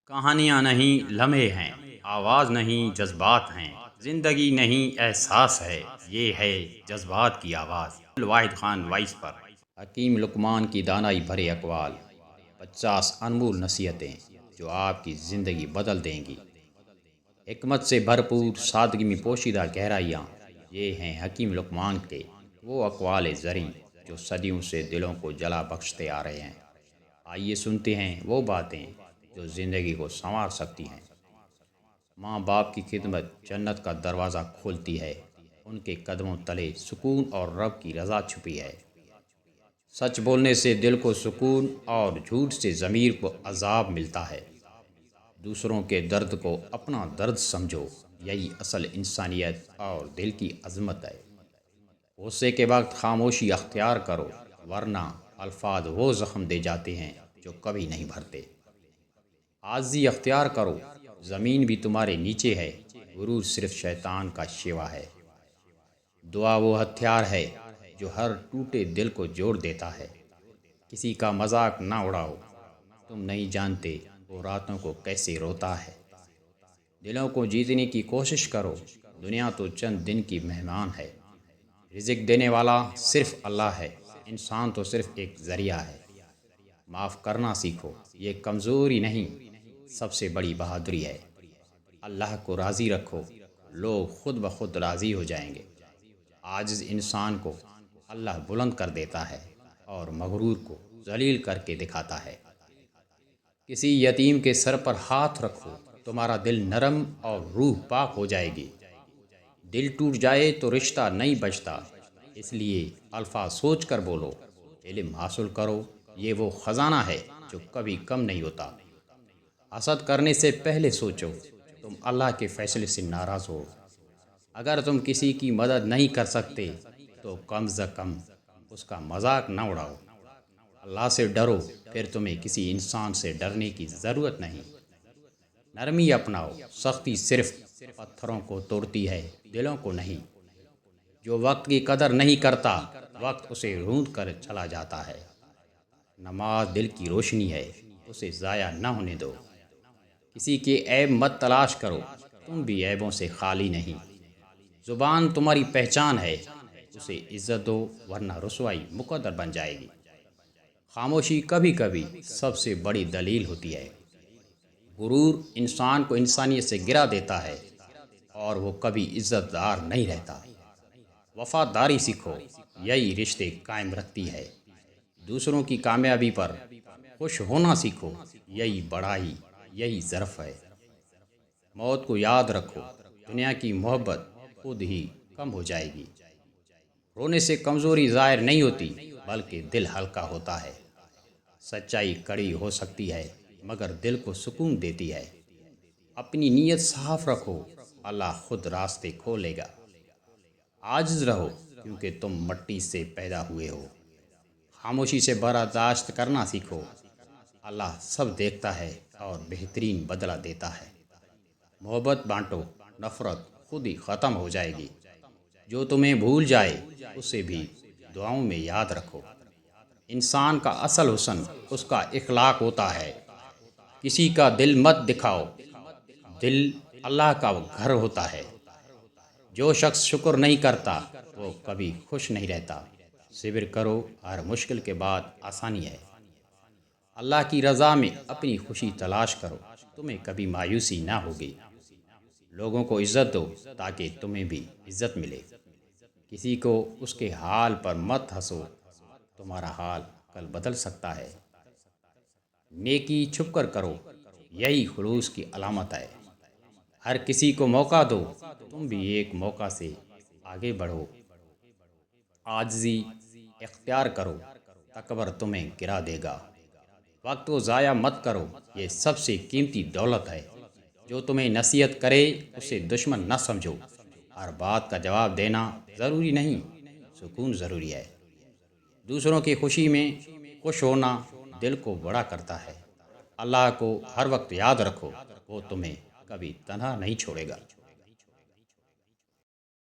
کہانیاں نہیں لمحے ہیں، آواز نہیں جذبات ہیں، زندگی نہیں احساس ہے، یہ ہے جذبات کی آواز۔ واحد خان وائس پر حکیم لقمان کی دانائی بھرے اقوال، 50 انمول نصیحتیں جو آپ کی زندگی بدل دیں گی۔ حکمت سے بھرپور، سادگی میں پوشیدہ گہرائیاں، یہ ہیں حکیم لقمان کے وہ اقوال زریں جو صدیوں سے دلوں کو جلا بخشتے آ رہے ہیں۔ آئیے سنتے ہیں وہ باتیں جو زندگی کو سنوار سکتی ہیں۔ ماں باپ کی خدمت جنت کا دروازہ کھولتی ہے، ان کے قدموں تلے سکون اور رب کی رضا چھپی ہے۔ سچ بولنے سے دل کو سکون اور جھوٹ سے ضمیر کو عذاب ملتا ہے۔ دوسروں کے درد کو اپنا درد سمجھو، یہی اصل انسانیت اور دل کی عظمت ہے۔ غصے کے وقت خاموشی اختیار کرو، ورنہ الفاظ وہ زخم دے جاتے ہیں جو کبھی نہیں بھرتے۔ عاجزی اختیار کرو، زمین بھی تمہارے نیچے ہے، غرور صرف شیطان کا شیوا ہے۔ دعا وہ ہتھیار ہے جو ہر ٹوٹے دل کو جوڑ دیتا ہے۔ کسی کا مذاق نہ اڑاؤ، تم نہیں جانتے وہ راتوں کو کیسے روتا ہے۔ دلوں کو جیتنے کی کوشش کرو، دنیا تو چند دن کی مہمان ہے۔ رزق دینے والا صرف اللہ ہے، انسان تو صرف ایک ذریعہ ہے۔ معاف کرنا سیکھو، یہ کمزوری نہیں، سب سے بڑی بہادری ہے۔ اللہ کو راضی رکھو، لوگ خود بخود راضی ہو جائیں گے۔ عاجز انسان کو اللہ بلند کر دیتا ہے اور مغرور کو ذلیل کر کے دکھاتا ہے۔ کسی یتیم کے سر پر ہاتھ رکھو، تمہارا دل نرم اور روح پاک ہو جائے گی۔ دل ٹوٹ جائے تو رشتہ نہیں بچتا، اس لیے الفاظ سوچ کر بولو۔ علم حاصل کرو، یہ وہ خزانہ ہے جو کبھی کم نہیں ہوتا۔ حسد کرنے سے پہلے سوچو، تم اللہ کے فیصلے سے ناراض ہو۔ اگر تم کسی کی مدد نہیں کر سکتے تو کم از کم اس کا مذاق نہ اڑاؤ۔ اللہ سے ڈرو، پھر تمہیں کسی انسان سے ڈرنے کی ضرورت نہیں۔ نرمی اپناؤ، سختی صرف پتھروں کو توڑتی ہے، دلوں کو نہیں۔ جو وقت کی قدر نہیں کرتا، وقت اسے ڈھونڈ کر چلا جاتا ہے۔ نماز دل کی روشنی ہے، اسے ضائع نہ ہونے دو۔ کسی کے عیب مت تلاش کرو، تم بھی عیبوں سے خالی نہیں۔ زبان تمہاری پہچان ہے، اسے عزت دو ورنہ رسوائی مقدر بن جائے گی۔ خاموشی کبھی کبھی سب سے بڑی دلیل ہوتی ہے۔ غرور انسان کو انسانیت سے گرا دیتا ہے اور وہ کبھی عزت دار نہیں رہتا۔ وفاداری سیکھو، یہی رشتے قائم رکھتی ہے۔ دوسروں کی کامیابی پر خوش ہونا سیکھو، یہی بڑائی، یہی ظرف ہے۔ موت کو یاد رکھو، دنیا کی محبت خود ہی کم ہو جائے گی۔ رونے سے کمزوری ظاہر نہیں ہوتی، بلکہ دل ہلکا ہوتا ہے۔ سچائی کڑی ہو سکتی ہے مگر دل کو سکون دیتی ہے۔ اپنی نیت صاف رکھو، اللہ خود راستے کھولے گا۔ عاجز رہو کیونکہ تم مٹی سے پیدا ہوئے ہو۔ خاموشی سے برداشت کرنا سیکھو، اللہ سب دیکھتا ہے اور بہترین بدلہ دیتا ہے۔ محبت بانٹو، نفرت خود ہی ختم ہو جائے گی۔ جو تمہیں بھول جائے اسے بھی دعاؤں میں یاد رکھو۔ انسان کا اصل حسن اس کا اخلاق ہوتا ہے۔ کسی کا دل مت دکھاؤ، دل اللہ کا گھر ہوتا ہے۔ جو شخص شکر نہیں کرتا وہ کبھی خوش نہیں رہتا۔ صبر کرو، ہر مشکل کے بعد آسانی ہے۔ اللہ کی رضا میں اپنی خوشی تلاش کرو، تمہیں کبھی مایوسی نہ ہوگی۔ لوگوں کو عزت دو تاکہ تمہیں بھی عزت ملے۔ کسی کو اس کے حال پر مت ہنسو، تمہارا حال کل بدل سکتا ہے۔ نیکی چھپ کر کرو، یہی خلوص کی علامت ہے۔ ہر کسی کو موقع دو، تم بھی ایک موقع سے آگے بڑھو۔ عاجزی اختیار کرو، تکبر تمہیں گرا دے گا۔ وقت کو ضائع مت کرو، یہ سب سے قیمتی دولت ہے۔ جو تمہیں نصیحت کرے اسے دشمن نہ سمجھو۔ ہر بات کا جواب دینا ضروری نہیں، سکون ضروری ہے۔ دوسروں کی خوشی میں خوش ہونا دل کو بڑا کرتا ہے۔ اللہ کو ہر وقت یاد رکھو، وہ تمہیں کبھی تنہا نہیں چھوڑے گا۔